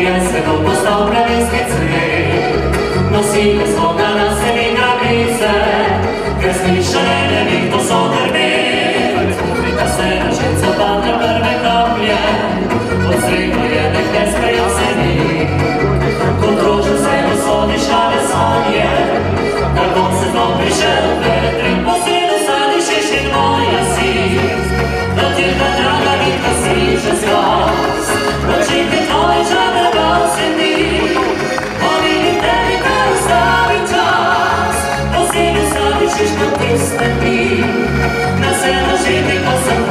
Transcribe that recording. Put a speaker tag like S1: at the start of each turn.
S1: jeseno postal pravinski cvet. Nosili smo na nasebi grabice, ker slišali nevih to so trpet. Da se na ženca padne prve kaplje, od sredo je nekaj sprejel se ni. Kot rožo se posodi šale sanje, na konce dom prišel vetrin, posredo sadi šiškin moja si. Da ti ta draga vitka si že zgas, očitki tvoji žabe bal se ni. Povidim tebi, kar ustavi čas, posredo sadi šiškin tiste dni. Na se na žiti, ko sem